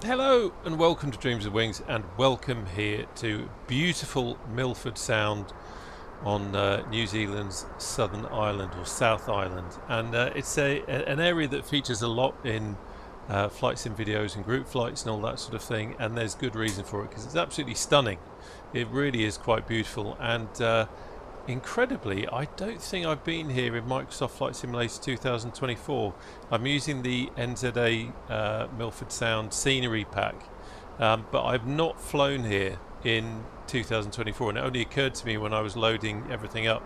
Hello and welcome to Dreams of Wings, and welcome here to beautiful Milford Sound on New Zealand's Southern Island or South Island, and it's an area that features a lot in flight sim videos and group flights and all that sort of thing, and there's good reason for it because it's absolutely stunning. It really is quite beautiful, and incredibly, I don't think I've been here in Microsoft Flight Simulator 2024. I'm using the NZA Milford Sound scenery pack, but I've not flown here in 2024, and it only occurred to me when I was loading everything up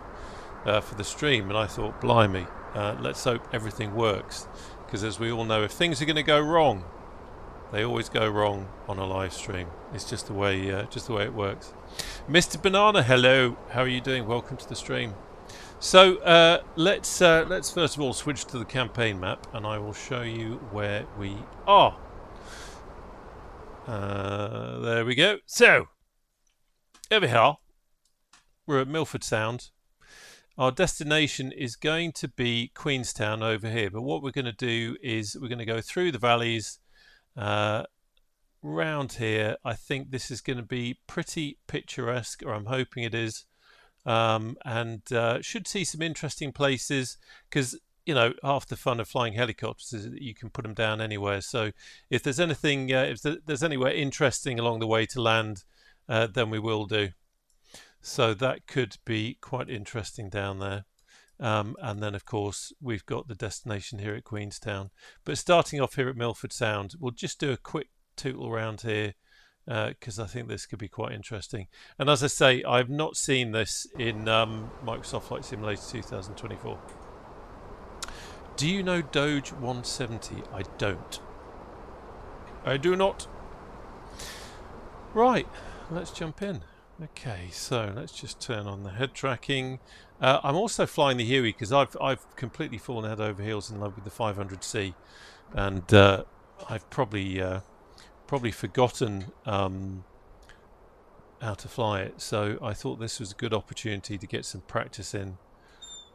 for the stream, and I thought, blimey, let's hope everything works, because as we all know, if things are going to go wrong, they always go wrong on a live stream. It's just the way it works. Mr. Banana, hello. How are you doing? Welcome to the stream. So let's first of all switch to the campaign map, and I will show you where we are. There we go. So over here, we're at Milford Sound. Our destination is going to be Queenstown over here, but what we're going to do is we're going to go through the valleys. Round here, I think this is going to be pretty picturesque, or I'm hoping it is, and should see some interesting places, because you know, half the fun of flying helicopters is that you can put them down anywhere. So if there's anything, if there's anywhere interesting along the way to land, then we will do. So that could be quite interesting down there. And then of course we've got the destination here at Queenstown, but starting off here at Milford Sound, we'll just do a quick tootle around here because I think this could be quite interesting. And as I say, I've not seen this in Microsoft Flight Simulator 2024. Do you know Doge 170? I don't. I do not. Right, let's jump in. Okay, so let's just turn on the head tracking. I'm also flying the Huey because I've completely fallen head over heels in love with the 500C, and I've probably forgotten how to fly it. So I thought this was a good opportunity to get some practice in,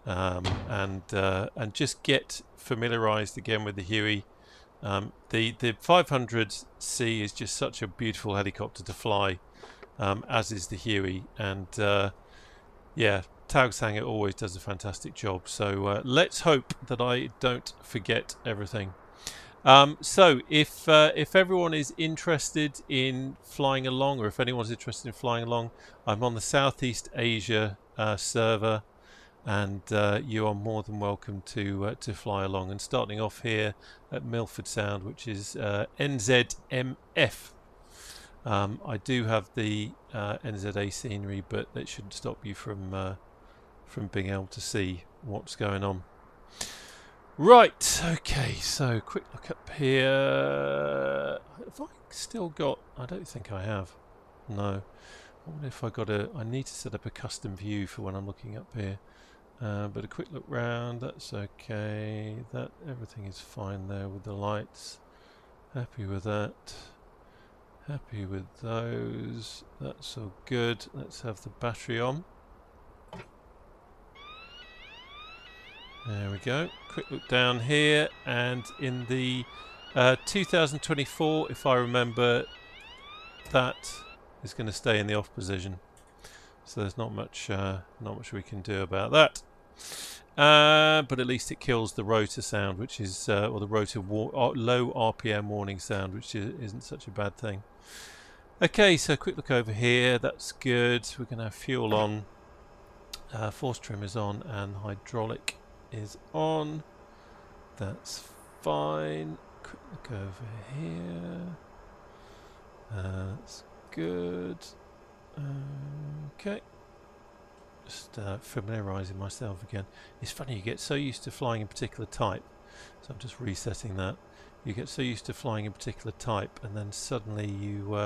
and just get familiarised again with the Huey. The 500C is just such a beautiful helicopter to fly. As is the Huey, and yeah, Taog's Hangar always does a fantastic job. So let's hope that I don't forget everything. So if everyone is interested in flying along, or if anyone's interested in flying along, I'm on the Southeast Asia server, and you are more than welcome to fly along. And starting off here at Milford Sound, which is NZMF. I do have the NZA scenery, but that shouldn't stop you from being able to see what's going on. Right, okay, so quick look up here. Have I still got... I don't think I have. No. I wonder if I need to set up a custom view for when I'm looking up here. But a quick look round, that's okay. Everything is fine there with the lights. Happy with that. Happy with those. That's all good. Let's have the battery on. There we go. Quick look down here, and in the 2024, if I remember, that is going to stay in the off position. So there's not much we can do about that. But at least it kills the rotor sound, which is or the rotor low RPM warning sound, which isn't such a bad thing. Okay, so quick look over here. That's good. We're going to have fuel on, force trim is on, and hydraulic is on. That's fine. Quick look over here. That's good. Okay. Just familiarising myself again. It's funny, you get so used to flying a particular type. So I'm just resetting that. You get so used to flying a particular type, and then suddenly you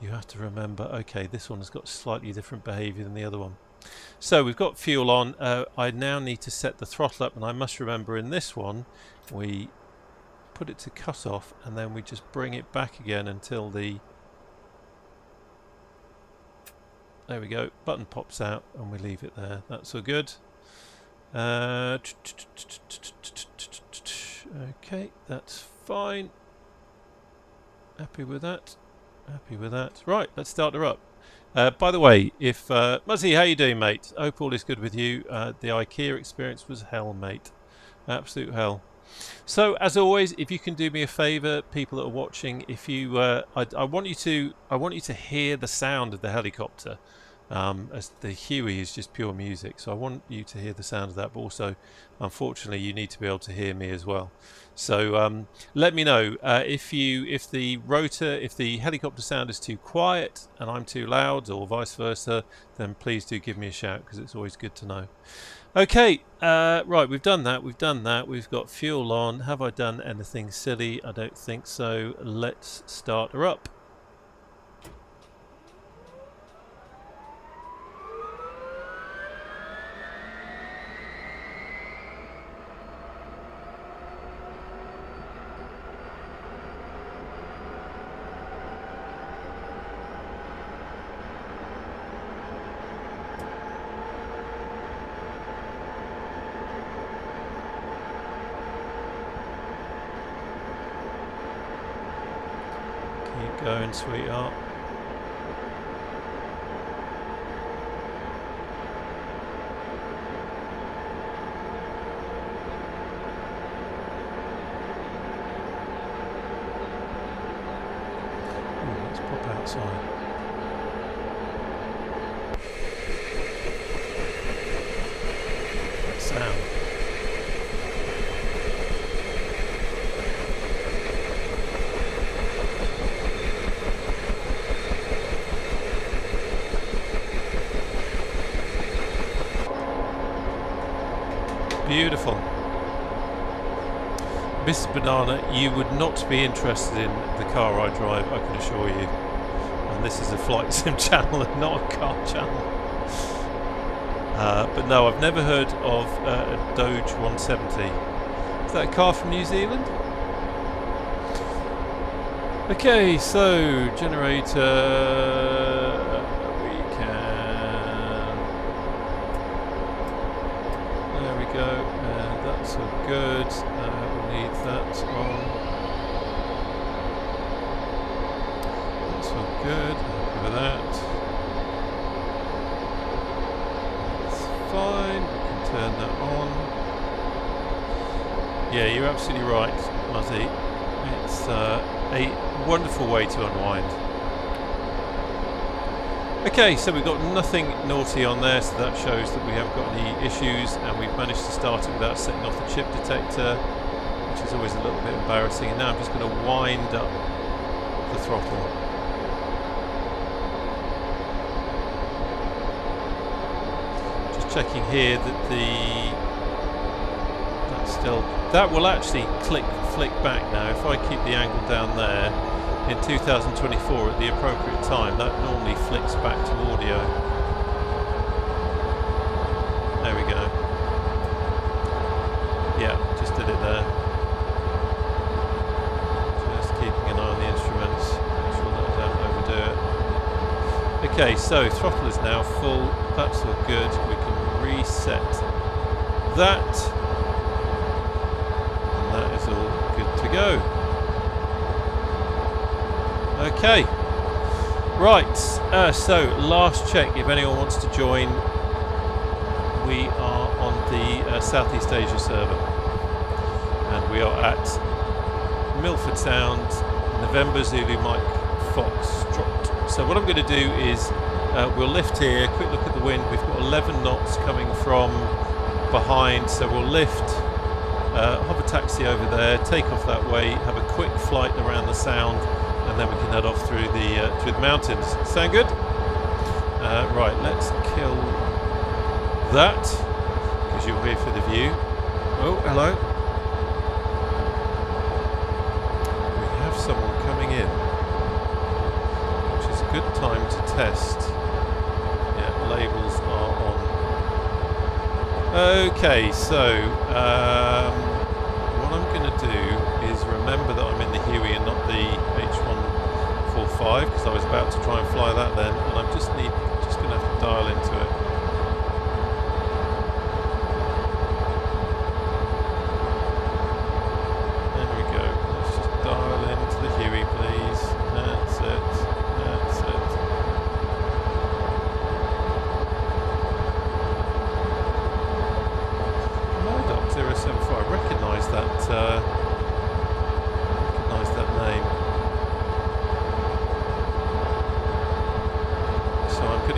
have to remember, okay, this one has got slightly different behaviour than the other one. So we've got fuel on. I now need to set the throttle up, and I must remember in this one we put it to cut off, and then we just bring it back again until the... There we go, button pops out and we leave it there. That's all good. Okay, that's fine. Happy with that. Happy with that. Right, let's start her up. By the way, if Muzzy, how you doing, mate? Hope all is good with you. The IKEA experience was hell, mate. Absolute hell. So, as always, if you can do me a favour, people that are watching, if you, I want you to hear the sound of the helicopter, as the Huey is just pure music. So I want you to hear the sound of that, but also, unfortunately, you need to be able to hear me as well. So let me know if the helicopter sound is too quiet and I'm too loud, or vice versa. Then please do give me a shout, because it's always good to know. Okay, right, we've done that. We've got fuel on. Have I done anything silly? I don't think so. Let's start her up. Keep going, sweetheart. Ooh, let's pop outside. That sound. Beautiful. Mrs. Banana, you would not be interested in the car I drive, I can assure you. And this is a flight sim channel and not a car channel. But no, I've never heard of a Doge 170. Is that a car from New Zealand? Okay, so generator. That's all good. We'll need that on. That's all good. Happy with that. That's fine. We can turn that on. Yeah, you're absolutely right, Muzzy. It's a wonderful way to unwind. Okay, so we've got nothing naughty on there, so that shows that we haven't got any issues, and we've managed to start it without setting off the chip detector, which is always a little bit embarrassing. And now I'm just going to wind up the throttle. Just checking here that that will actually flick back now. If I keep the angle down there, in 2024 at the appropriate time, that normally flicks back to audio. There we go. Yeah, just did it there. Just keeping an eye on the instruments, make sure that I don't overdo it. Okay, so throttle is now full, that's all good. We can reset that, and that is all good to go. Okay, right, so last check, if anyone wants to join, we are on the Southeast Asia server, and we are at Milford Sound, November Zulu Mike Foxtrot. So what I'm going to do is, we'll lift here, quick look at the wind, we've got 11 knots coming from behind, so we'll lift, have a taxi over there, take off that way, have a quick flight around the sound, and then we can head off through the mountains. Sound good? Right, let's kill that, because you're here for the view. Oh, hello. We have someone coming in, which is a good time to test. Yeah, labels are on. Okay, so what I'm going to do is remember that I'm in the Huey and not the H-1H because I was about to try and fly that then, and I'm just going to have to dial into it. There we go. Let's just dial into the Huey, please.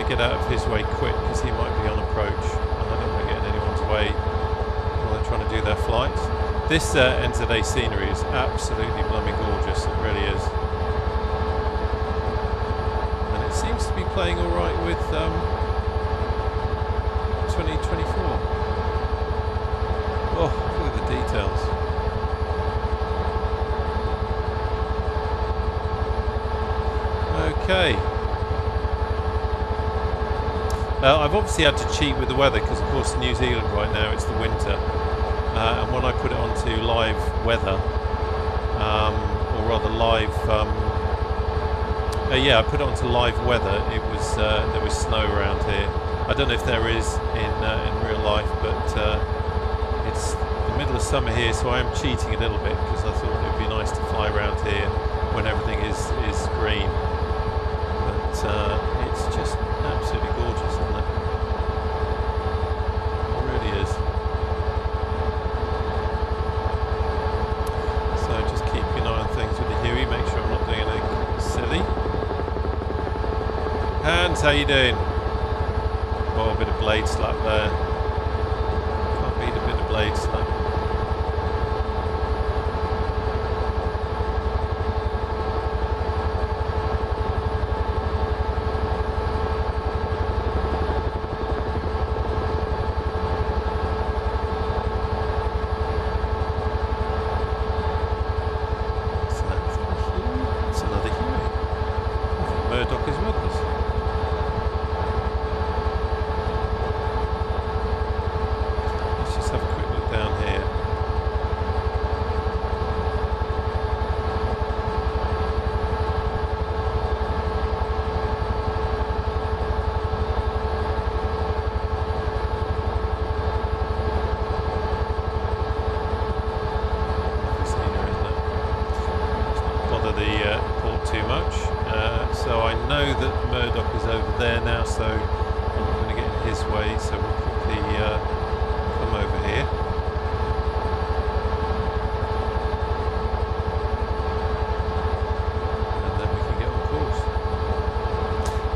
get out of his way quick because he might be on approach, and I don't want to get in anyone's way while they're trying to do their flights. This NZA scenery is absolutely blooming gorgeous, it really is. And it seems to be playing alright with 2024. Oh, look at the details. Okay. I've obviously had to cheat with the weather because, of course, in New Zealand right now it's the winter. And when I put it onto live weather, or rather live, yeah, I put it onto live weather. It was there was snow around here. I don't know if there is in real life, but it's the middle of summer here, so I am cheating a little bit because I thought it would be nice to fly around here when everything is green. But it's just absolutely gorgeous, isn't it? It really is. So just keep an eye on things with the Huey, make sure I'm not doing anything silly. Hans, how you doing? Oh, a bit of blade slap there. Can't beat a bit of blade slap.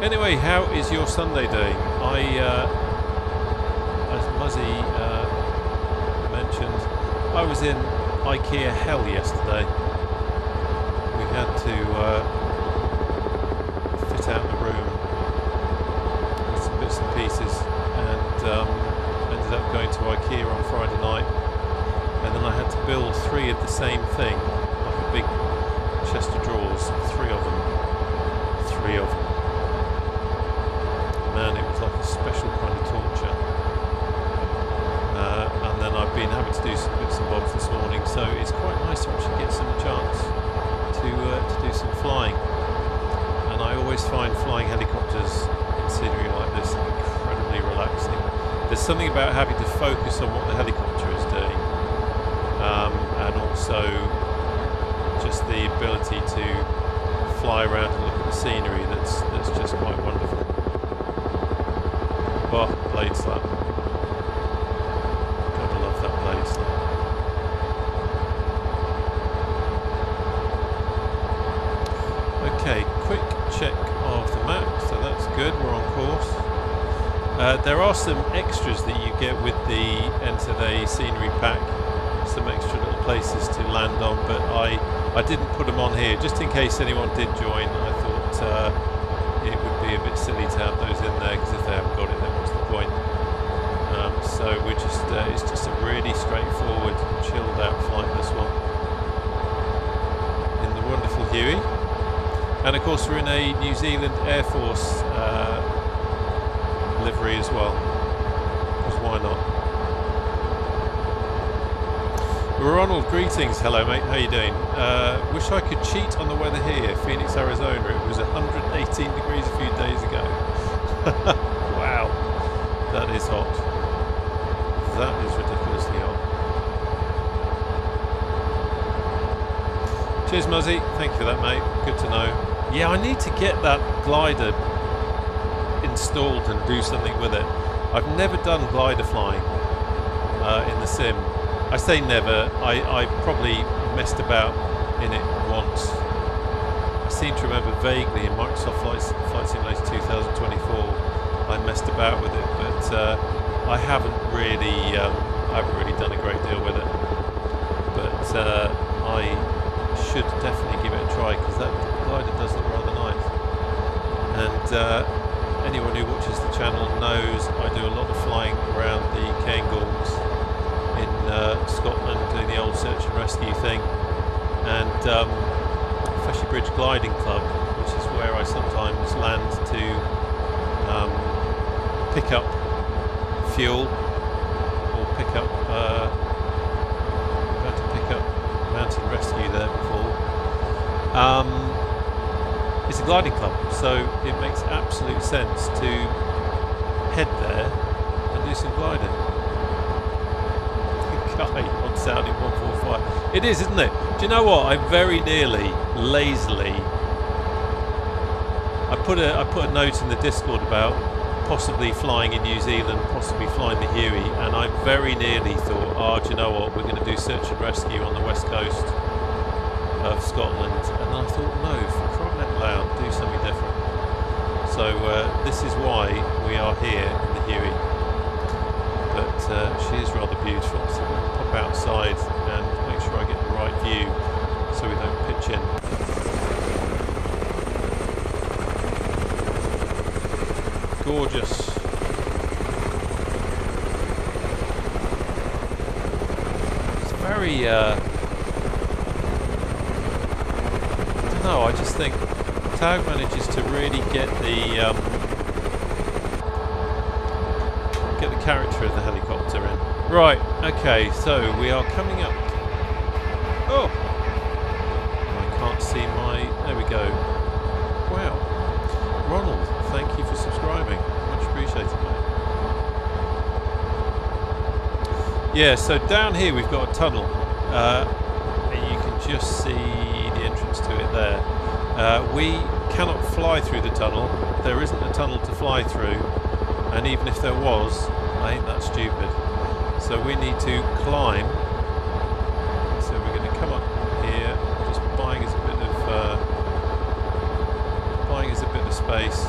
Anyway, how is your Sunday doing? As Muzzy mentioned, I was in IKEA hell yesterday. We had to fit out the room with some bits and pieces, and ended up going to IKEA on Friday night, and then I had to build 3 of the same thing, like a big chest of drawers, 3 of them. Man, it was like a special kind of torture. And then I've been having to do some bits and bobs this morning, so it's quite nice to actually get some chance to do some flying. And I always find flying helicopters in scenery like this incredibly relaxing. There's something about having to focus on what the helicopter is doing, and also just the ability to fly around and look at the scenery that's just quite wonderful. Oh, blade slap. Gotta love that blade slap. Okay, quick check of the map, so that's good, we're on course. There are some extras that you get with the NZA scenery pack, some extra little places to land on, but I didn't put them on here, just in case anyone did join. I thought it would be a bit silly to have those in there, because if they haven't got it, then what's the point? So we're just it's just a really straightforward, chilled out flight, this one, in the wonderful Huey. And of course we're in a New Zealand Air Force livery as well, because why not? Ronald, greetings. Hello mate, how you doing? Wish I could cheat on the weather here, Phoenix, Arizona. It was 118 degrees a few days ago. Wow, that is hot. That is ridiculously hot. Cheers Muzzy, thank you for that mate, good to know. Yeah, I need to get that glider installed and do something with it. I've never done glider flying in the sim. I say never, I probably messed about in it once. I seem to remember vaguely in Microsoft Flight Simulator 2024 I messed about with it, but I haven't really done a great deal with it. But I should definitely give it a try, because that glider does look rather nice. And anyone who watches the channel knows I do a lot of flying around the Cairngorms in Scotland, doing the old search and rescue thing, and Feshy Bridge Gliding Club, which is where I sometimes land to pick up fuel or pick up mountain rescue there before. It's a gliding club, so it makes absolute sense to head there and do some gliding. Guy on sounding 145. It is, isn't it? Do you know what? I very nearly, lazily, I put a note in the Discord about possibly flying in New Zealand, possibly flying the Huey, and I very nearly thought, oh, do you know what? We're going to do search and rescue on the west coast of Scotland, and then I thought, no, for crying out loud, do something different. So this is why we are here in the Huey. But she is rather beautiful, so we'll pop outside and make sure I get the right view so we don't pitch in. Gorgeous. It's very, I don't know, I just think Taog manages to really get the character of the helicopter in. Right, okay, so we are coming up. Oh! I can't see my... There we go. Wow. Ronald, thank you for subscribing. Much appreciated, mate. Yeah, so down here we've got a tunnel. And you can just see the entrance to it there. We cannot fly through the tunnel. There isn't a tunnel to fly through. And even if there was, I ain't that stupid. So we need to climb. So we're going to come up here, just buying us a bit of space.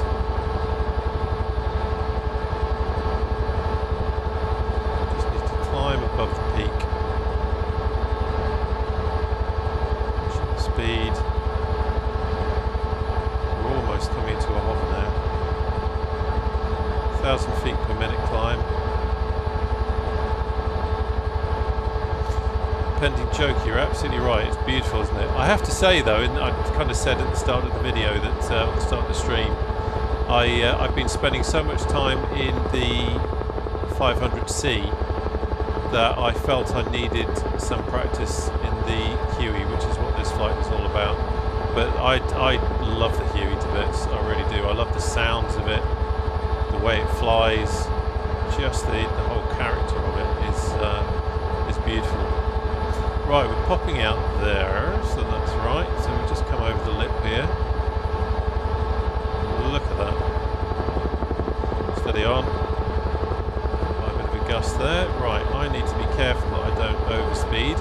Just need to climb above the peak. Pushing the speed. We're almost coming into a hover now. 1,000 feet per minute climb. Pending joke, you're absolutely right, it's beautiful, isn't it? I have to say though, and I kind of said at the start of the video that, at the start of the stream, I've been spending so much time in the 500C that I felt I needed some practice in the Huey, which is what this flight is all about. But I love the Huey to bits, I really do. I love the sounds of it, the way it flies, just the whole character of it is beautiful. Right, we're popping out there, so that's right. So we just come over the lip here. Look at that. Steady on. A bit of a gust there. Right, I need to be careful that I don't overspeed,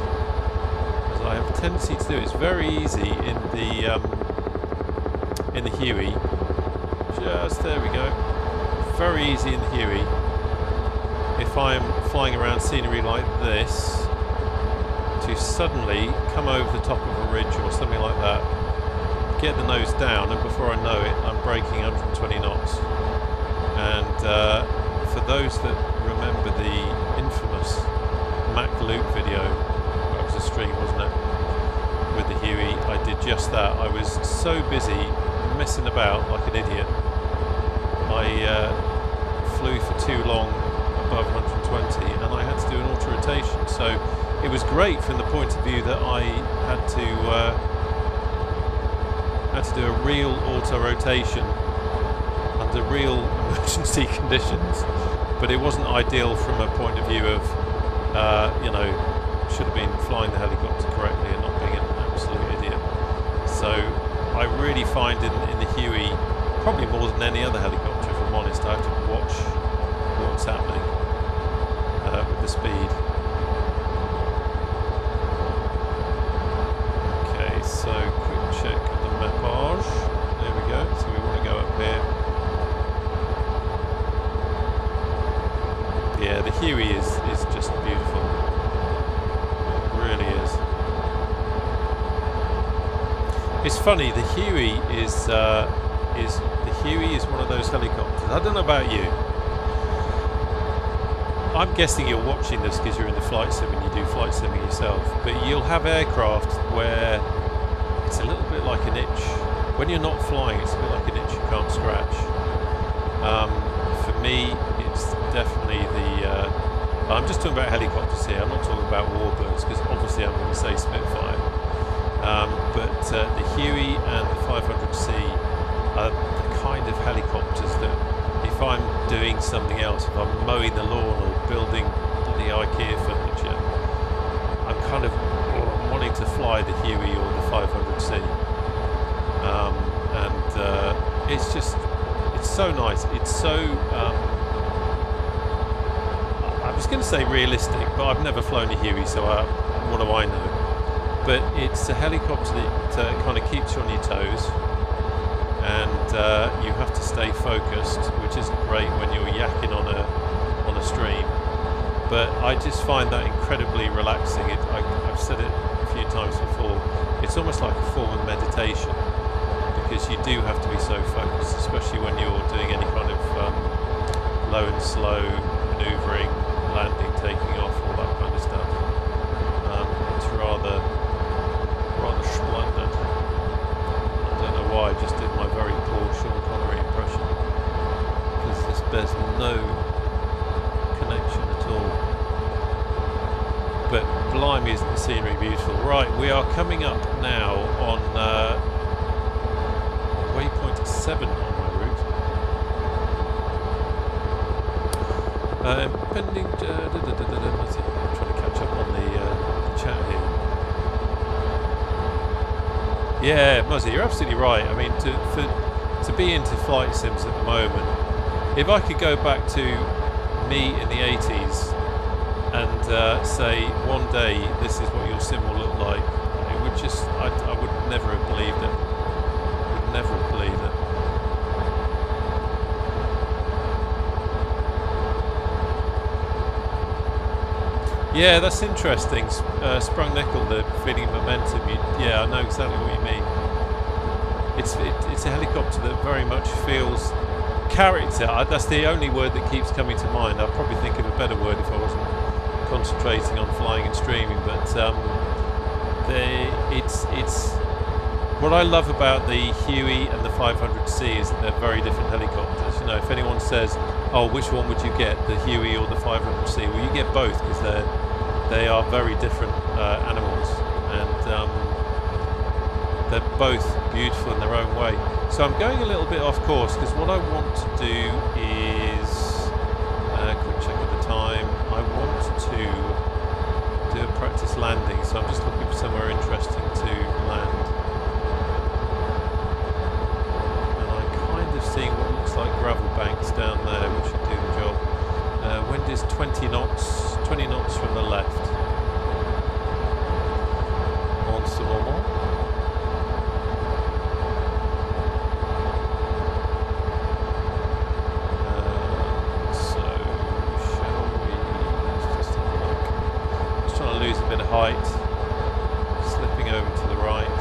as I have a tendency to do. It's very easy in the Huey. Just there we go. Very easy in the Huey. If I'm flying around scenery like this, to suddenly come over the top of a ridge or something like that, get the nose down, and before I know it, I'm braking 120 knots. And for those that remember the infamous Mac Loop video, that was a stream, wasn't it, with the Huey, I did just that. I was so busy messing about like an idiot. I flew for too long above 120, and I had to do an auto rotation. So it was great from the point of view that I had to do a real auto rotation under real emergency conditions, but it wasn't ideal from a point of view of you know, should have been flying the helicopter correctly and not being an absolute idiot. So I really find in the Huey, probably more than any other helicopter, if I'm honest, I have to watch what's happening with the speed. So quick check of the mappage. There we go. So we want to go up here. Huey is just beautiful. It really is. It's funny. The Huey is one of those helicopters. I don't know about you. I'm guessing you're watching this because you're in the flight sim and you do flight simming yourself. But you'll have aircraft where it's a little bit like an itch. When you're not flying, it's a bit like an itch you can't scratch. For me, it's definitely the... I'm just talking about helicopters here. I'm not talking about warbirds because obviously I'm going to say Spitfire. But the Huey and the 500C are the kind of helicopters that if I'm doing something else, if I'm mowing the lawn or building the IKEA furniture, I'm kind of wanting to fly the Huey or the 500C. It's just, it's so nice. It's so, I was going to say realistic, but I've never flown a Huey, so what do I know? But it's a helicopter that kind of keeps you on your toes, and you have to stay focused, which isn't great when you're yakking on a stream. But I just find that incredibly relaxing. I've said it a few times before. It's almost like a form of meditation because you do have to be so focused, especially when you're doing any kind of low and slow manoeuvring, landing, taking off, all that kind of stuff. It's rather splendid. I don't know why I just did my very poor Sean Connery impression because there's no connection at all. But blimey, isn't the scenery beautiful? Right, we are coming up now on waypoint 7 on my route. Pending. I'm trying to catch up on the chat here. Yeah, Muzzy, you're absolutely right. I mean, to be into flight sims at the moment, if I could go back to me in the 80s and say one day this is what your sim will look like, it would just, I would never have believed it. Would never have believed it. Yeah, that's interesting. Sprung nickel, the feeling momentum. Yeah, I know exactly what you mean. It's a helicopter that very much feels character. That's the only word that keeps coming to mind. I'll probably think of a better word if I wasn't concentrating on flying and streaming. But it's what I love about the Huey and the 500C is that they're very different helicopters. You know, if anyone says, "Oh, which one would you get, the Huey or the 500C?" Well, you get both because they are very different animals, and they're both beautiful in their own way. So I'm going a little bit off course because what I want to do is quick check of the time. I want to do a practice landing, so I'm just looking for somewhere interesting to land. And I'm kind of seeing what looks like gravel banks down there, which should do the job. Wind is 20 knots from the left. On ce moment. So, shall we? Let's just have a look. Just trying to lose a bit of height. Slipping over to the right.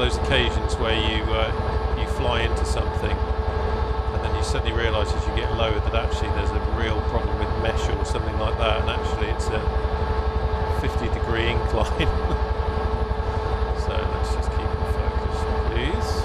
Occasions where you fly into something and then you suddenly realise as you get lower that actually there's a real problem with mesh or something like that, and actually it's a 50-degree incline. So let's just keep it focused, please.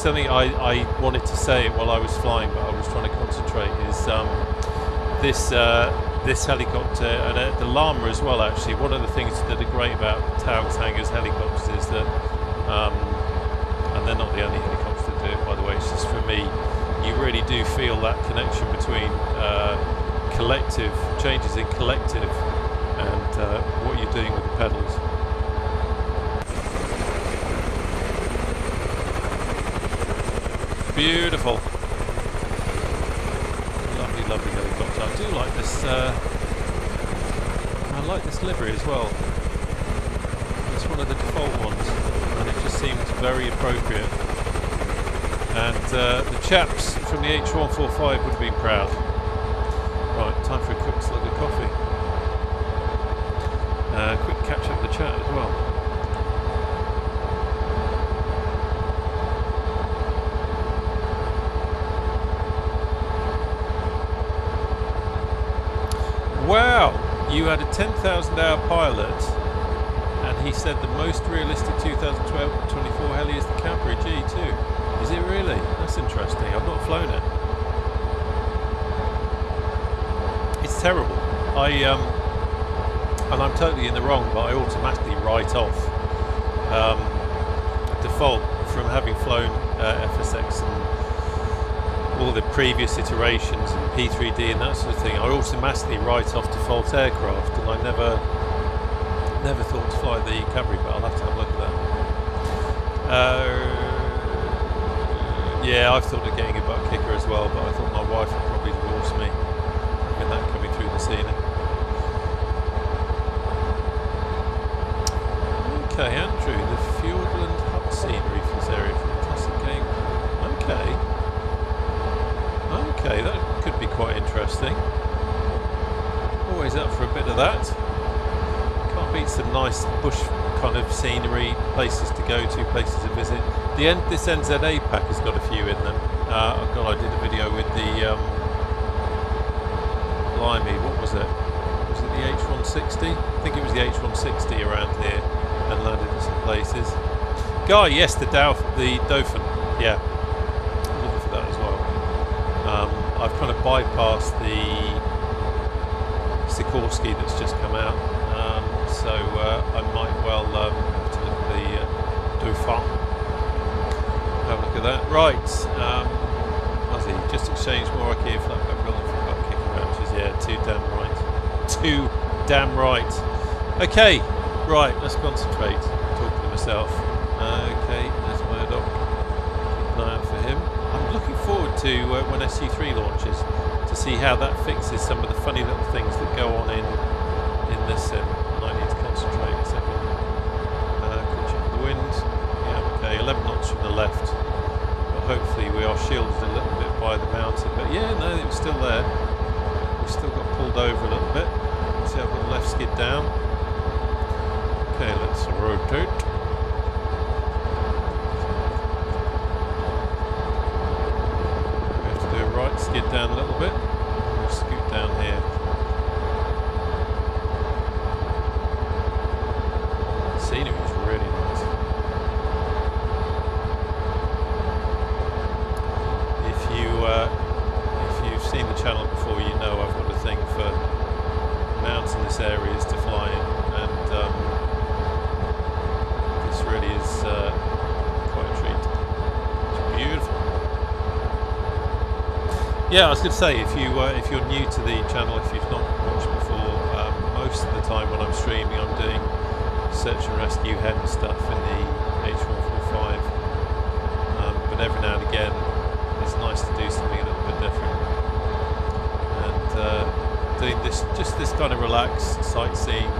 something I wanted to say while I was flying, but I was trying to concentrate, is this helicopter, and the Llama as well, actually. One of the things that are great about Taog's Hangar's helicopters is that, and they're not the only helicopters that do it, by the way, it's just for me, you really do feel that connection between collective, changes in collective, and what you're doing with the pedals. Beautiful. Lovely, lovely helicopter. I do like this, I like this livery as well. It's one of the default ones, and it just seems very appropriate. And the chaps from the H-145 would have been proud. Right, time for a quick slug of coffee. Quick catch up the chat as well. Wow, you had a 10,000 hour pilot, and he said the most realistic 2012-24 heli is the Cadbury G2. Is it really? That's interesting. I've not flown it. It's terrible. And I'm totally in the wrong, but I automatically write off default from having flown FSX and all the previous iterations and P3D and that sort of thing. I automatically write off default aircraft, and I never thought to fly the Cadbury, but I'll have to have a look at that. Yeah, I've thought of getting a butt kicker as well, but I thought my wife would probably divorce me having that coming through the ceiling. Okay, Andrew, the Fjordland hut scenery for this area from the classic game. Okay, that could be quite interesting. Always up for a bit of that. Can't beat some nice bush kind of scenery, places to go to, places to visit. This NZA pack has got a few in them. I did a video with the blimey, what was it? Was it the H-160? I think it was the H-160 around here, and landed at some places. Guy, yes, the Dauphin, yeah, I'm looking for that as well. I've kind of bypassed the Sikorsky that's just come out, so I might well have to look at the Dauphin. Have a look at that. Right, Ozzy, just exchanged more IKEA flat pack building for butt kicking vouchers. Yeah, too damn right. Too damn right. Okay, right, let's concentrate. Talking to myself. Okay, there's Murdoch. Keep an eye out for him. I'm looking forward to when SU3 launches to see how that fixes some of the funny little things that go on in this sim. And I need to concentrate a second. Quick check the wind. Yeah, okay, 11 knots from the left. But hopefully we are shielded a little bit by the mountain. But yeah, no, it was still there. We've still got pulled over a little bit. See, I've got the left skid down. Okay, let's rotate. Right, skid down a little bit. We'll scoot down here. The scenery is really nice. If you've seen the channel before, you know I've got a thing for mountainous areas to fly in, and this really is quite a treat. It's beautiful. Yeah, I was going to say, if you're new to the channel, if you've not watched before, most of the time when I'm streaming, I'm doing search and rescue hen stuff in the H-145. But every now and again, it's nice to do something a little bit different. And doing this kind of relaxed sightseeing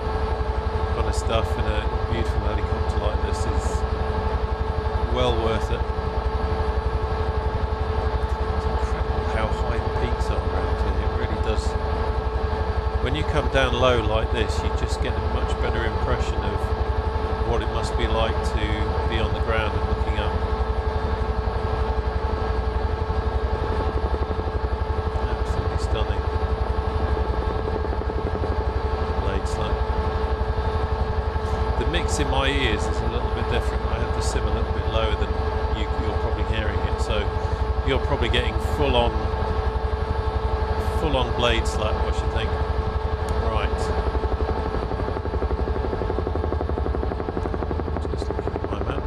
kind of stuff in a beautiful helicopter like this is well worth it. How high the peaks are around here, it really does. When you come down low like this, you just get a much better impression of what it must be like to be on the ground and looking up. Absolutely stunning. Blade slant. The mix in my ears is a little bit different. I have the sim a little bit lower than you're probably probably hearing it. So you're probably getting full on blade slap, I should think. Right. Just looking at my map.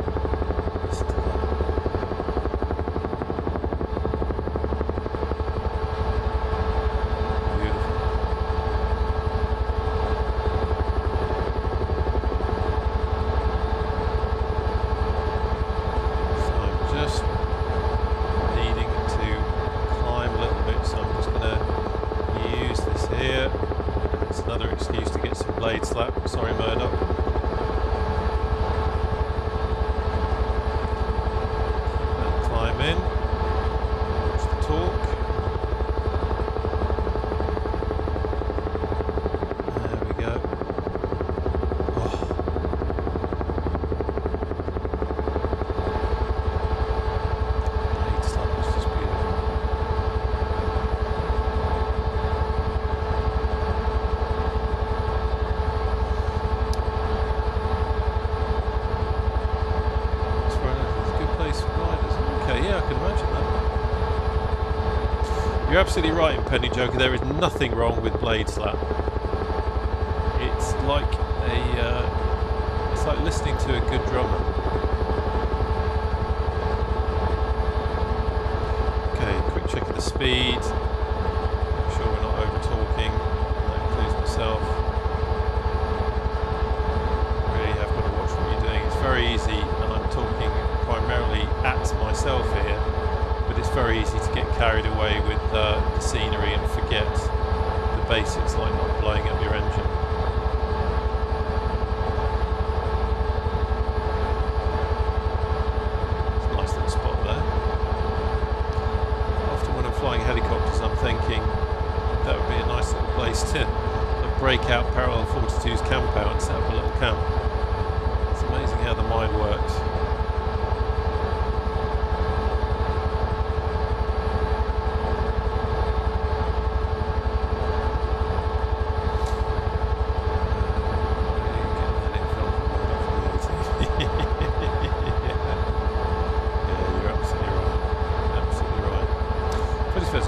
Sorry, Murdoch. And climb in. Watch the torque. There we go. Oh. Blade slap is just beautiful. You're absolutely right, Penny Joker. There is nothing wrong with blade slap. It's like listening to a good drummer. Okay, quick check of the speed. Make sure we're not over talking. That includes myself. Really have got to watch what you're doing. It's very easy, and I'm talking primarily at myself here. But it's very easy to get carried away with the scenery and forget the basics, like not blowing up your engine. It's a nice little spot there. Often when I'm flying helicopters, I'm thinking that would be a nice little place to break out Parallel 42's camp out and set up a little camp. It's amazing how the mind works.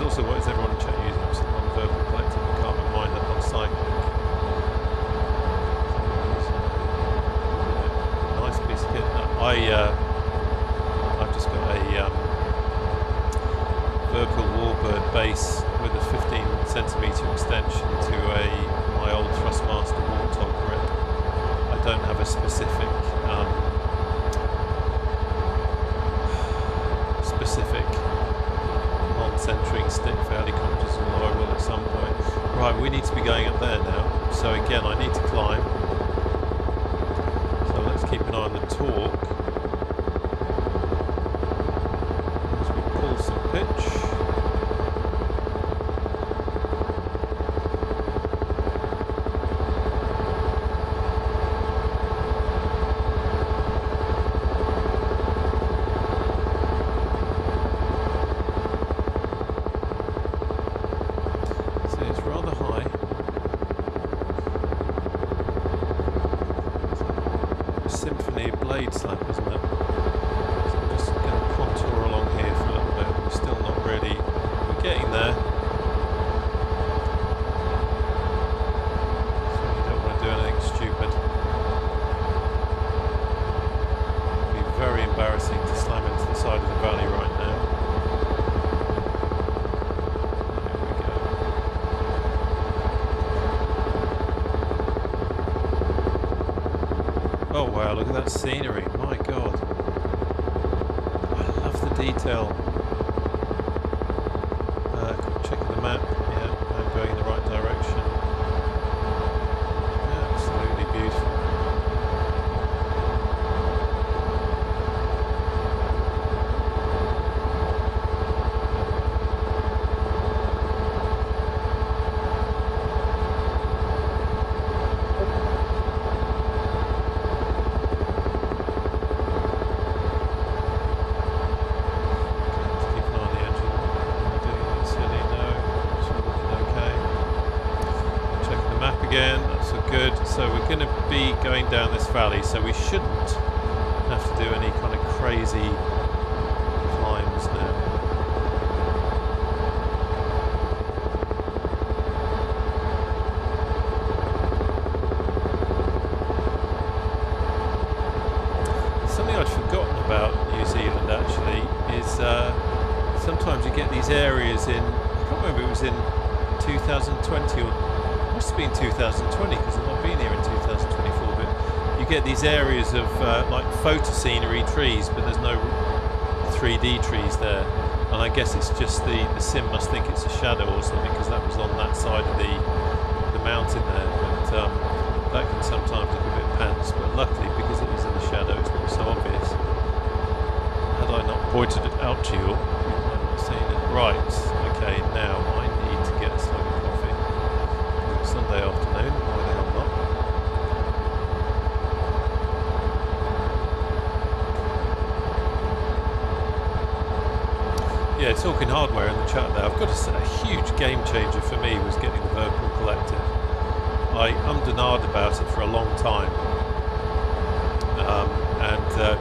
Also, what is everyone in chat using? I'm sitting on verbal collective and calm and mind up on site. Nice piece of kit. I've just got a Verpil Warbird base with a 15cm extension to my old Thrustmaster Warthog grip. I don't have a specific centering stick for helicopters, although I will at some point. Right, we need to be going up there now. So again, I need to climb. So let's keep an eye on the torque. As we pull some pitch. Blade slap, isn't it? So I'm just going to contour along here for a little bit. We're still not really. We're getting there. So you don't want to do anything stupid. It'd be very embarrassing to slam into the side of the valley right now. Oh wow, look at that scenery, my god. I love the detail. Checking the map, yeah, I'm going in the right direction. Absolutely beautiful. Again, that's all good. So we're going to be going down this valley, so we shouldn't have to do any kind of crazy remember it was in 2020 or must have been 2020 because I've not been here in 2024. But you get these areas of like photo scenery trees, but there's no 3D trees there. And I guess it's just the sim must think it's a shadow or something because that was on that side of the mountain there. But that can sometimes look a bit pants. But luckily, because it is in the shadow, it's not so obvious. Had I not pointed it out to you, you might not have seen it. Right. Okay. Now I need to get a slug of coffee. It's Sunday afternoon. Why the hell not? Yeah, talking hardware in the chat there, I've got to say a huge game changer for me was getting the Virtual Collective. I ummed and ahed about it for a long time,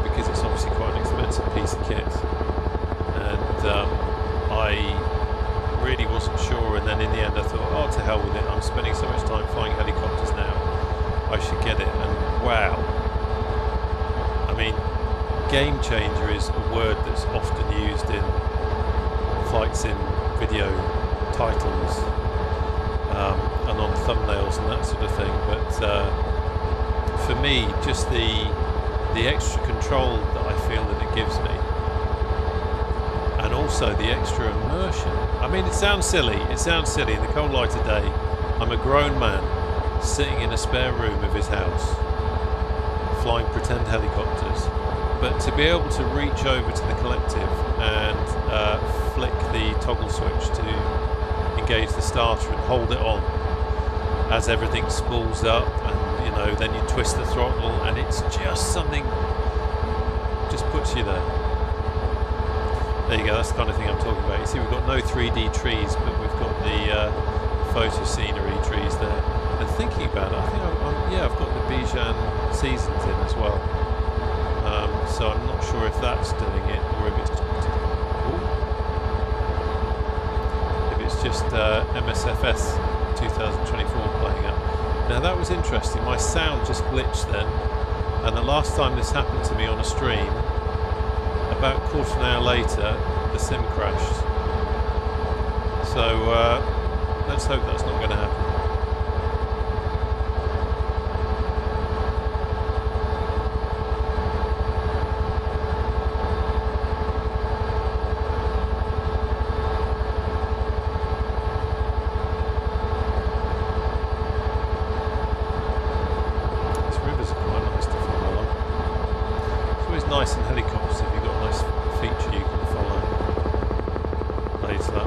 because it's obviously quite an expensive piece of kit, and I really wasn't sure, and then in the end I thought, oh, to hell with it, I'm spending so much time flying helicopters now, I should get it, and wow. I mean, game changer is a word that's often used in flight sim video titles and on thumbnails and that sort of thing, but for me, just the extra control that I feel that it gives me, and also the extra immersion. I mean, it sounds silly in the cold light of day. I'm a grown man sitting in a spare room of his house flying pretend helicopters, but to be able to reach over to the Collective and flick the toggle switch to engage the starter and hold it on as everything spools up, and you know, then you twist the throttle, and it's just something, just puts you there. There you go, that's the kind of thing I'm talking about. You see, we've got no 3D trees, but we've got the photo scenery trees there. And thinking about it, I think I've got the Bijan Seasons in as well. So I'm not sure if that's doing it or if it's just MSFS 2024 playing up. Now that was interesting. My sound just glitched then, and the last time this happened to me on a stream, about a quarter of an hour later, the sim crashed. So let's hope that's not going to happen. Nice in helicopters if you've got a nice feature you can follow later.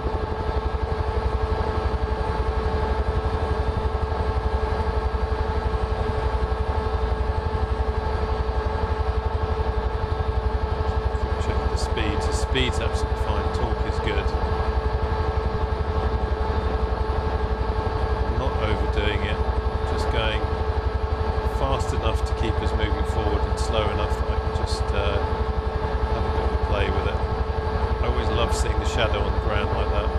Check the speed. The speed's absolutely fine. Torque is good. I'm not overdoing it. Just going fast enough to keep us moving forward and slow enough that I can just have a bit of a play with it. I always love seeing the shadow on the ground like that.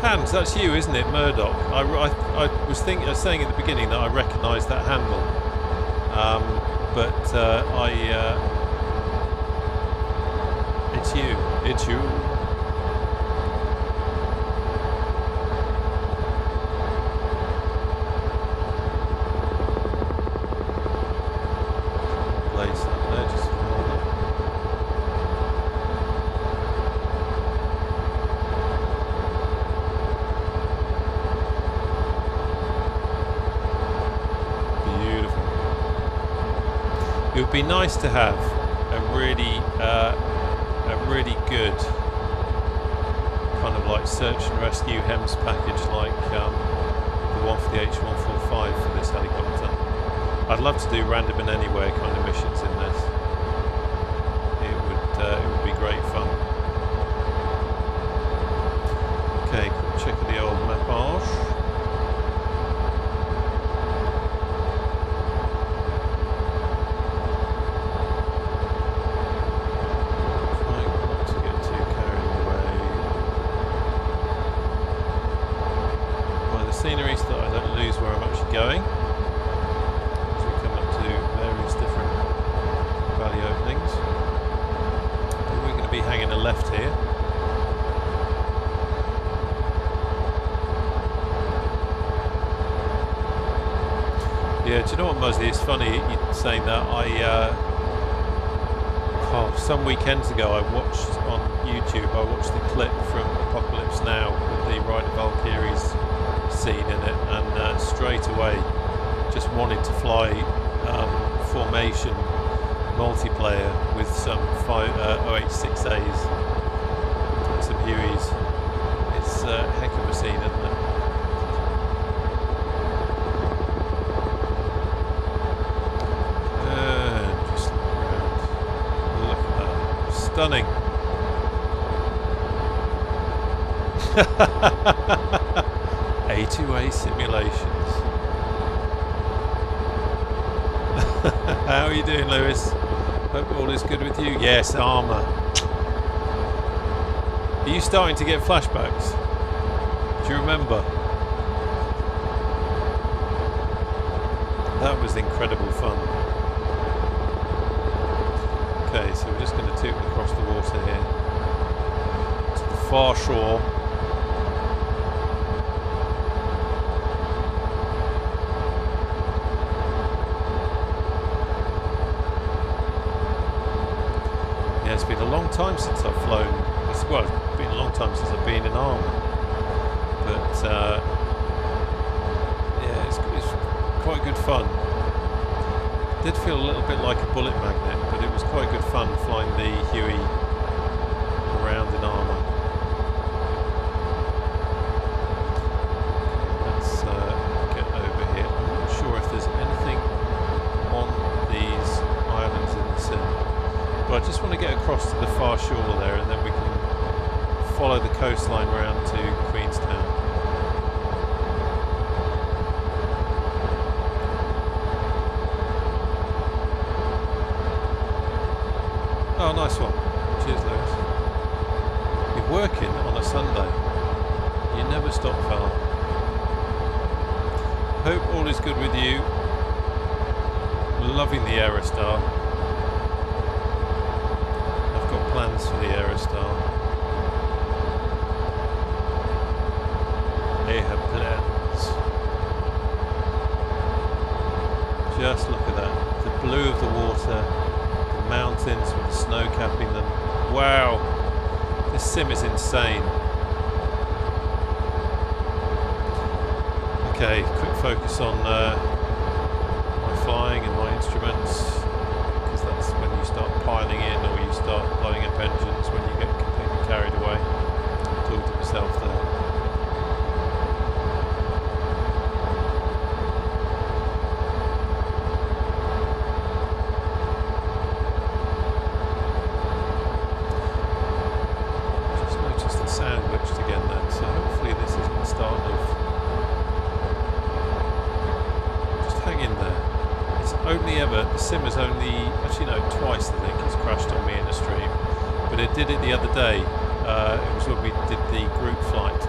Hans, that's you, isn't it, Murdoch? I was saying at the beginning that I recognised that handle, but it's you. It's you. It would be nice to have a really good kind of like search and rescue HEMS package, like the one for the H-145 for this helicopter. I'd love to do random and anywhere kind of missions in this. It would be great fun. Okay, check the old mappage. Scenery so that I don't lose where I'm actually going as we come up to various different left here. Yeah, do you know what, Muzzy? It's funny you saying that. Some weekends ago I watched on YouTube, I watched the clip from Apocalypse Now with the Ride of Valkyrie's scene in it, and straight away just wanted to fly formation multiplayer with some UH-6As and some Hueys. It's a heck of a scene, isn't it? Just look around. Look at that. Stunning. A2A simulations. How are you doing, Lewis? Hope all is good with you. Yes, armour. Are you starting to get flashbacks? Do you remember? That was incredible fun. Okay, so we're just going to toot across the water here to the far shore. Yeah, it's been a long time since I've flown. Well, it's been a long time since I've been in armour. But yeah, it's quite good fun. Did feel a little bit like a bullet magnet, but it was quite good fun flying the Huey around in armour. Let's get over here. I'm not sure if there's anything on these islands in the sim, but I just want to get across to the far shore there, and then we can follow the coastline round to Queenstown. Oh, nice one. Cheers, Lewis. You're working on a Sunday. You never stop, fella. Hope all is good with you. Loving the Aerostar. I've got plans for the Aerostar. I have plans. Just look at that. The blue of the water. Mountains with the snow capping them. Wow, this sim is insane. Okay, quick focus on my flying and my instruments, because that's when you start piling in or you start blowing up engines, when you get completely carried away. Talk to yourself there. The sim has only, actually no, twice I think it's crashed on me in a stream, but it did it the other day. It was when we did the group flight,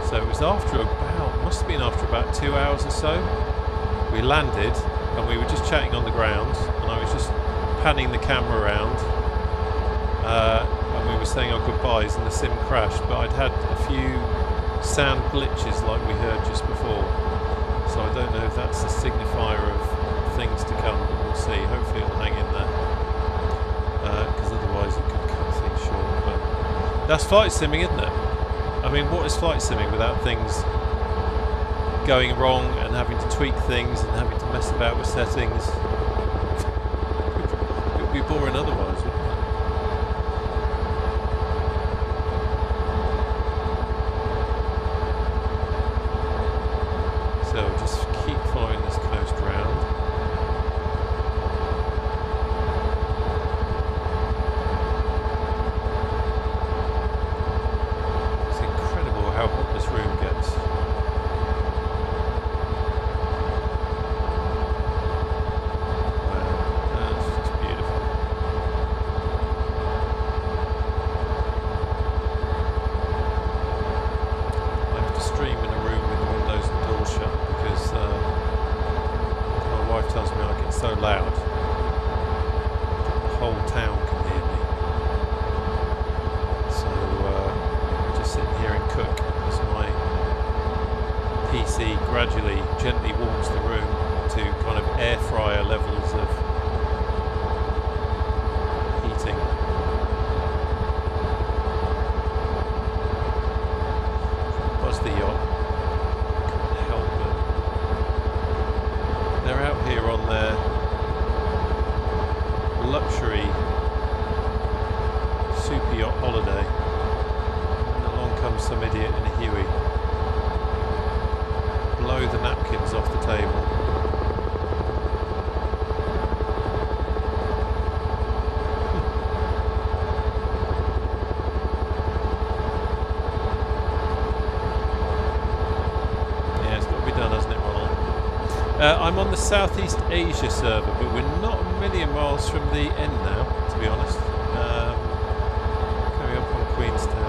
so it was after about, must have been after about 2 hours or so. We landed and we were just chatting on the ground, and I was just panning the camera around, and we were saying our goodbyes, and the sim crashed, but I'd had a few sound glitches like we heard just before, so I don't know if that's a signifier of things to come, but we'll see. Hopefully it'll hang in there, because otherwise it could cut things short. But that's flight simming, isn't it? I mean, what is flight simming without things going wrong and having to tweak things and having to mess about with settings? It would be boring otherwise, wouldn't it? So just keep following this coast round. gradually, gently warms the room to kind of air fryer levels of heating. Buzz the yacht. Couldn't help but. They're out here on their luxury super yacht holiday. And along comes some idiot in a Huey. Blow the napkins off the table. Yeah, it's got to be done, hasn't it, Ronald? I'm on the Southeast Asia server, but we're not a million miles from the end now, to be honest. Coming up on Queenstown.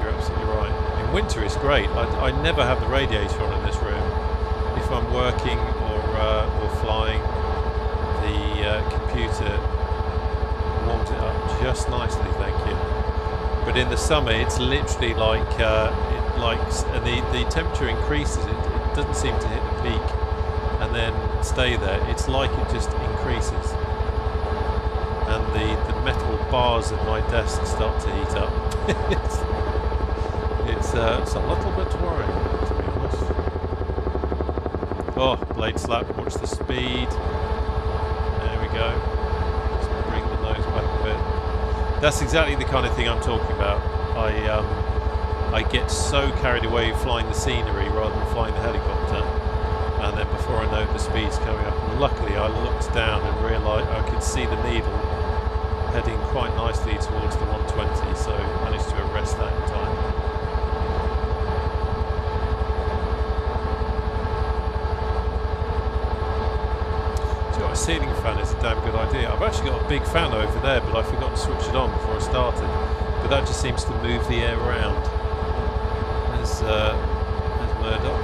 You're absolutely right. In winter it's great. I never have the radiator on in this room. If I'm working or flying, the computer warms it up just nicely, thank you. But in the summer it's literally like the temperature increases. It doesn't seem to hit the peak and then stay there. It's like it just increases. And the metal bars of my desk start to heat up. It's a little bit worrying, to be honest. Oh, blade slap, watch the speed. There we go. Just bring the nose back a bit. That's exactly the kind of thing I'm talking about. I get so carried away flying the scenery rather than flying the helicopter. And then before I know the speed's coming up. And luckily I looked down and realised I could see the needle heading quite nicely towards the 120, so I managed to arrest that in time. A ceiling fan is a damn good idea. I've actually got a big fan over there, but I forgot to switch it on before I started. But that just seems to move the air around. There's Murdoch.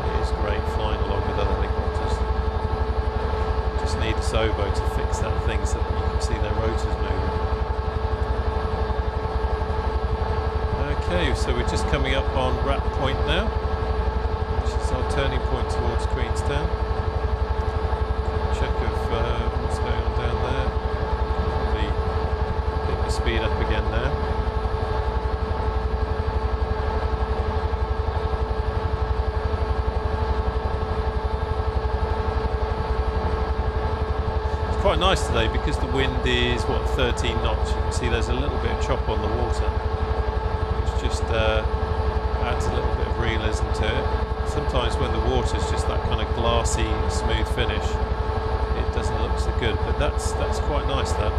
It is great flying along with other helicopters. Just need a Sobo to fix that thing so that you can see their rotors moving. Okay, so we're just coming up on Rat Point now, which is our turning point towards Queenstown. Check of what's going on down there. Probably pick the speed up again now. It's quite nice today because the wind is, what, 13 knots. You can see there's a little bit of chop on the water. Just adds a little bit of realism to it. Sometimes when the water's just that kind of glassy, smooth finish, it doesn't look so good. But that's quite nice. That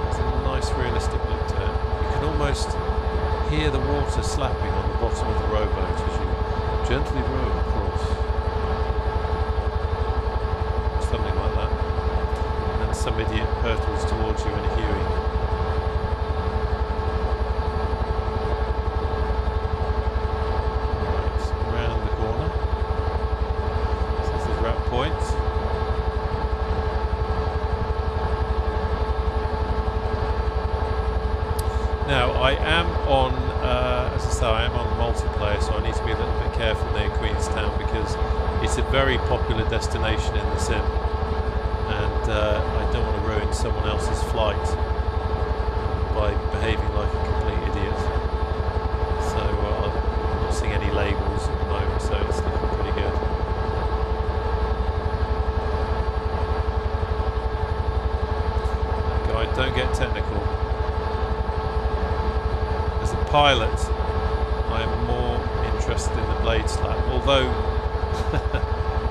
it's a nice, realistic look to it. You can almost hear the water slapping on the bottom of the rowboat as you gently row across. Something like that. And some idiot hurtles towards you in a Huey. Now I am on, as I say, I am on multiplayer, so I need to be a little bit careful near Queenstown because it's a very popular destination in the sim, and I don't want to ruin someone else's flight by behaving like a complete idiot. So I'm not seeing any labels at the moment, so it's looking pretty good. Guide, don't get technical. Pilot, I am more interested in the blade slap, although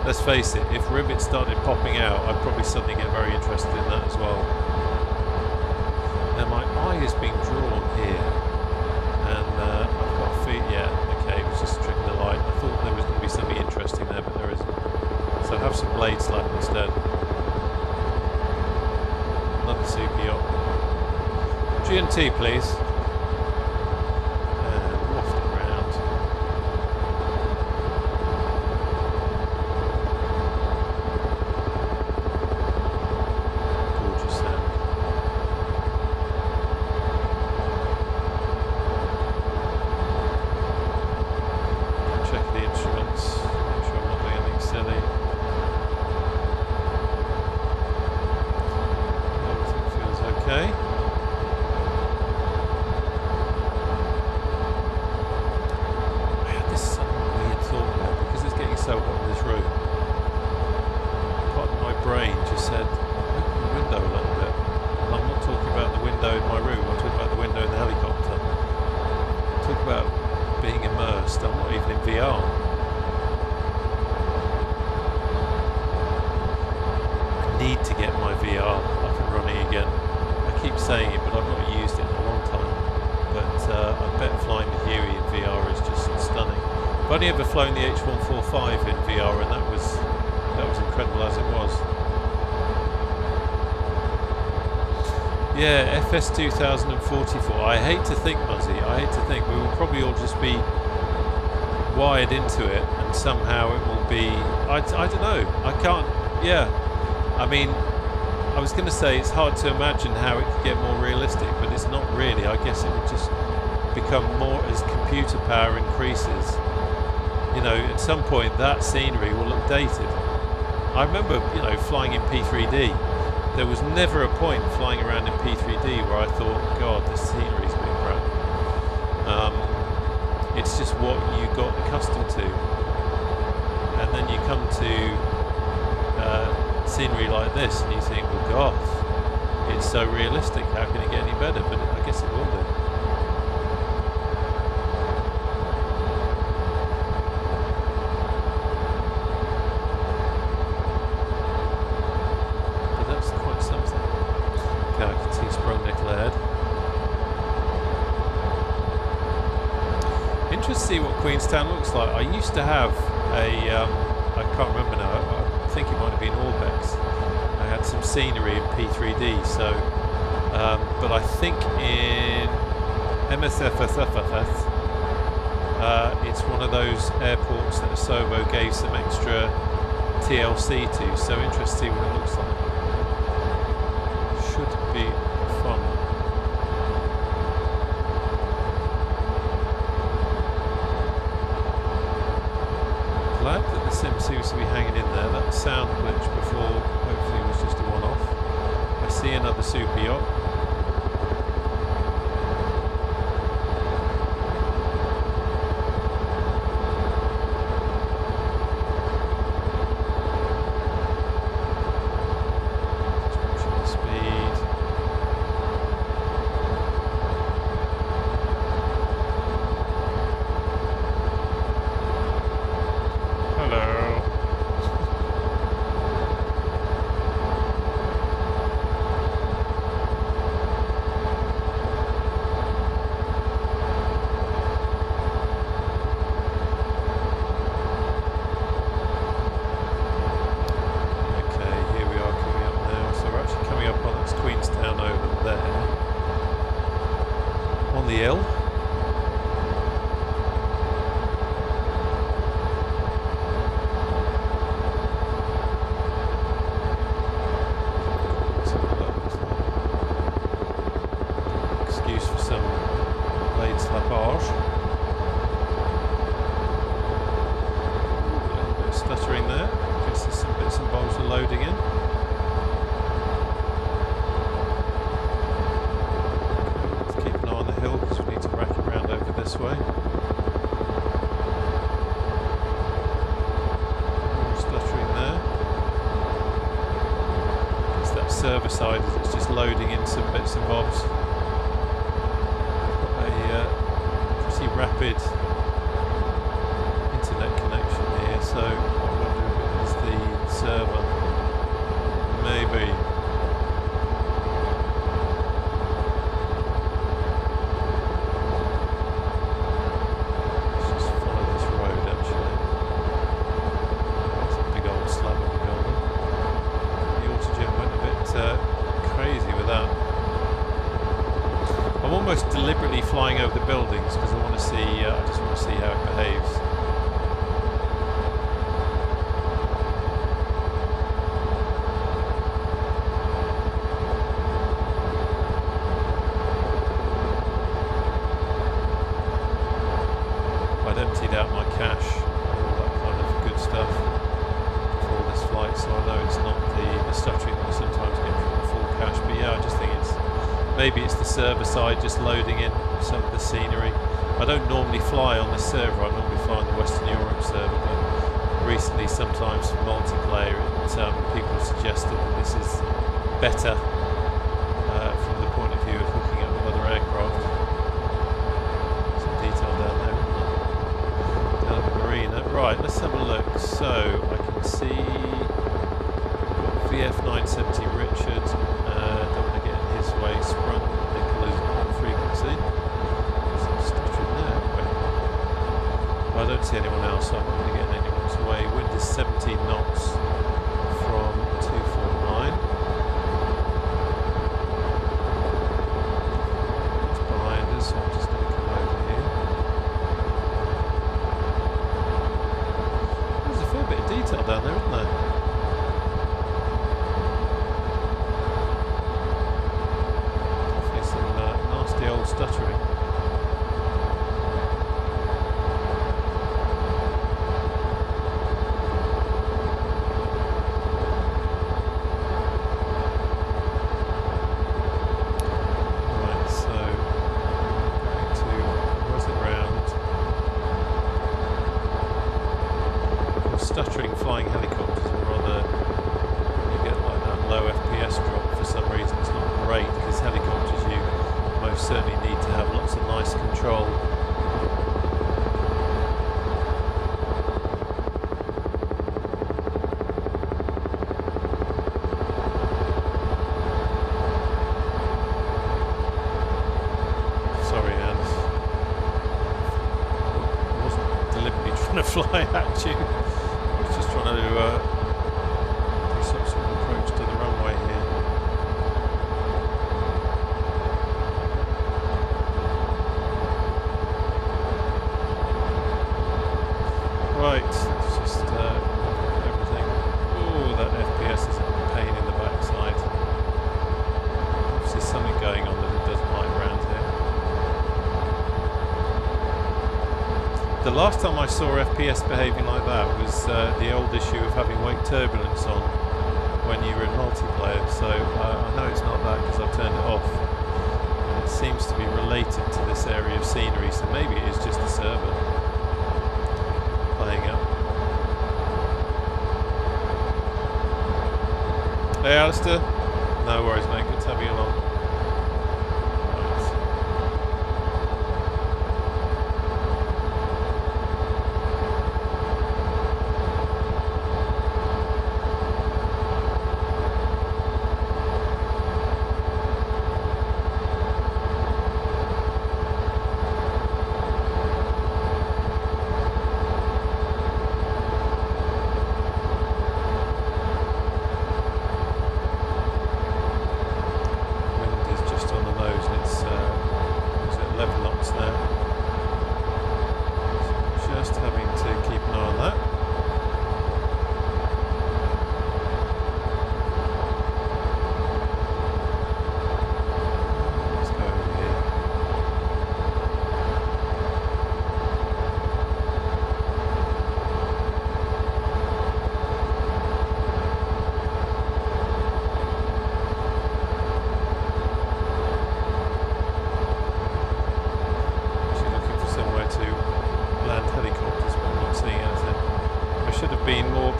let's face it, if rivets started popping out I'd probably suddenly get very interested in that as well. Now my eye is being drawn here and I've got feet, yeah, okay, it was just a trick of the light. I thought there was going to be something interesting there, but there isn't. So have some blade slap instead. Another super yacht. G&T please. brain just said, open the window a little bit. And I'm not talking about the window in my room, I'm talking about the window in the helicopter. Talk about being immersed, I'm not even in VR. I need to get my VR up and running again. I keep saying it, but I've not used it in a long time. But I bet flying the Huey in VR is just stunning. I've only ever flown the H-145 in VR, and that was incredible as it was. Yeah, FS 2044. I hate to think, Muzzy, I hate to think we will probably all just be wired into it, and somehow it will be. I don't know. I can't. Yeah. I mean, I was going to say it's hard to imagine how it could get more realistic, but it's not really. I guess it would just become more as computer power increases. You know, at some point that scenery will look dated. I remember, you know, flying in P3D. There was never a point flying around in P3D where I thought, God, this scenery's been crap. It's just what you got accustomed to. And then you come to scenery like this and you think, well, God, it's so realistic, how can it get any better? But I guess it will do. See what Queenstown looks like. I used to have a, I can't remember now, I think it might have been Orbex. I had some scenery in P3D, so, but I think in MSFSFFS, it's one of those airports that Asobo gave some extra TLC to, so interesting to see what it looks like. Should be fun. Glad that the sim seems to be hanging in there. That sound glitch before hopefully was just a one-off. I see another super yacht. Queenstown over there on the hill. Excuse for some blade slappage. A little bit of stuttering there. Guess there's some bits and bobs are loading in. This way. More stuttering there. It's that server side as it's just loading in some bits and bobs. Got a pretty rapid internet connection here, so I wonder if it is the server. Maybe. Deliberately flying over the buildings because I want to see. I just want to see how it behaves. I'd emptied out my cache and all that kind of good stuff for this flight, so I know it's not the stuttering that I sometimes get from the full cache. But yeah, I just think it's. Maybe it's the server side just loading in some of the scenery. I don't normally fly on this server, I normally fly on the Western Europe server, but recently sometimes for multiplayer, people have suggested that this is better from the point of view of hooking up with other aircraft. Some detail down there, down at the marina. Right, let's have a look. So I can see VF 970 Richard. Don't want to get in his way. Sprung Nicholas on frequency. Some stuttering there, haven't we? I don't see anyone else, so I'm not going to get in anyone's way. Wind is 17 knots from 249. It's behind us, so I'm just going to come over here. There's a fair bit of detail down there, isn't there? Definitely some nasty old stuttering. Stuttering flying helicopters are rather, when you get like that low FPS drop, for some reason it's not great, because helicopters you most certainly need to have lots of nice control. Sorry, Anne. I wasn't deliberately trying to fly at you. Just trying to do some sort of approach to the runway here. Right, let's just everything. Oh, that FPS is a pain in the backside. Obviously something going on that it doesn't like around here. The last time I saw FPS behaving like that was the old issue of having wake turbulence on when you were in multiplayer, so I know it's not that because I've turned it off. And it seems to be related to this area of scenery, so maybe it is just the server playing up. Hey Alistair, no worries mate, good to have you along.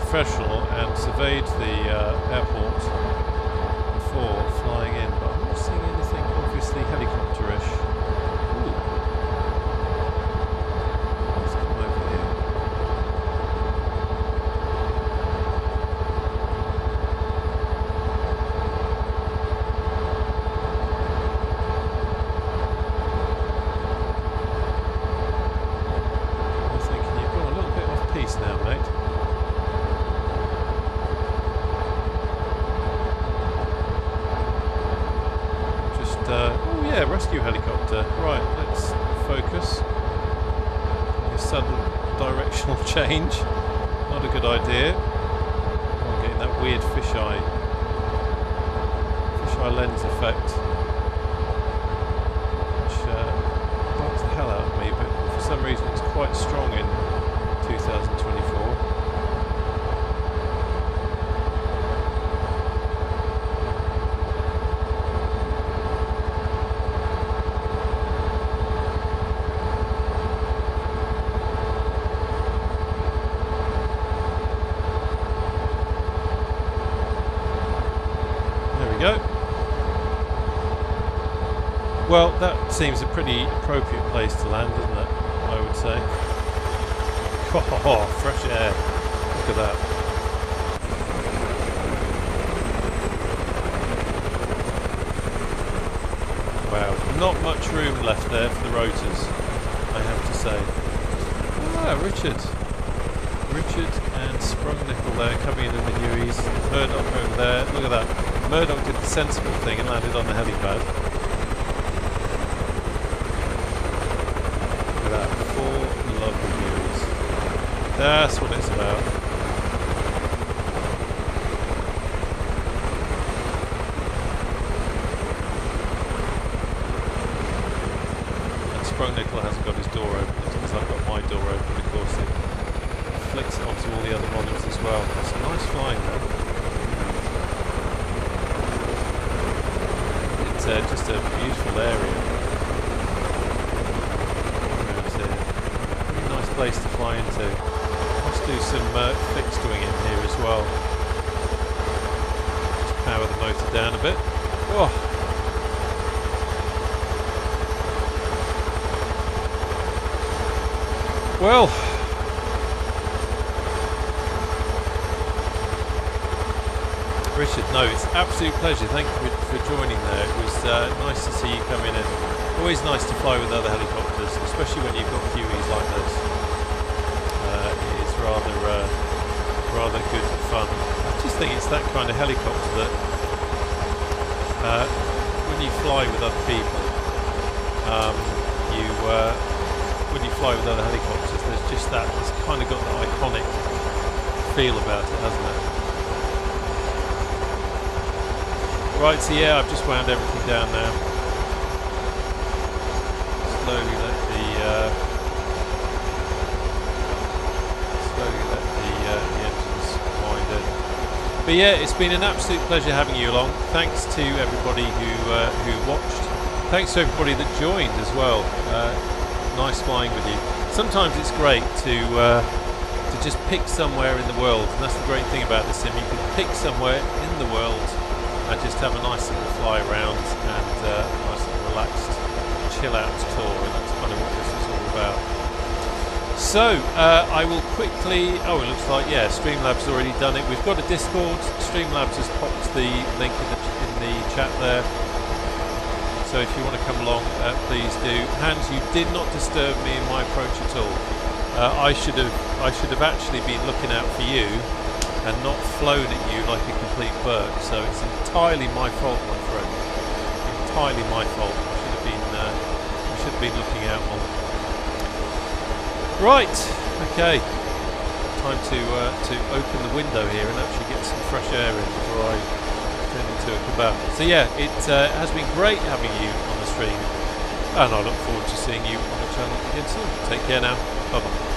Professional and surveyed the airport before flying in, but I'm not seeing anything obviously helicopterish. Ooh. Let's come over here. I'm thinking you've gone a little bit off piece now, mate. Oh yeah, rescue helicopter. Right, let's focus. A sudden directional change. Not a good idea. I'm getting that weird fisheye lens effect, which bugs the hell out of me, but for some reason it's quite strong in 2024. we go. Well, that seems a pretty appropriate place to land, doesn't it? I would say. Oh, fresh air. Look at that. Wow, not much room left there for the rotors, I have to say. Ah, Richard and Sprung Nickel there coming in the Hueys. Murdoch over there. Look at that. Murdoch did the sensible thing and landed on the helipad. Look at that. 4 lovely Hueys. That's what it's about. And Sprung Nickel hasn't got his door open because I've got my door open, of course. It flicks it onto all the other models as well. It's nice flying though. It's just a beautiful area. Really nice place to fly into. Let's do some fixed wing in here as well. Just power the motor down a bit. Oh. Well. Richard, no, it's an absolute pleasure. Thank you for joining there. It was nice to see you come in, and always nice to fly with other helicopters, especially when you've got Hueys like this. It is rather good fun. I just think it's that kind of helicopter that when you fly with other people, when you fly with other helicopters, there's just that, it's kind of got that iconic feel about it, hasn't it? Right, so yeah, I've just wound everything down now. Slowly let the engines wind in. But yeah, it's been an absolute pleasure having you along. Thanks to everybody who watched. Thanks to everybody that joined as well. Nice flying with you. Sometimes it's great to just pick somewhere in the world, and that's the great thing about the sim. You can pick somewhere in the world and just have a nice little fly around and a nice little relaxed chill out tour, and that's kind of what this is all about. So I will quickly, it looks like, yeah, Streamlabs already done it. We've got a Discord. Streamlabs has popped the link in the chat there, so if you want to come along, please do. Hans, you did not disturb me in my approach at all. I should have actually been looking out for you and not flown at you like a complete berg, so it's entirely my fault, my friend. Entirely my fault. I should have been looking out more. Right, okay. Time to open the window here and actually get some fresh air in before I turn into a kebab. So yeah, it has been great having you on the stream, and I look forward to seeing you on the channel again soon. Take care now. Bye bye.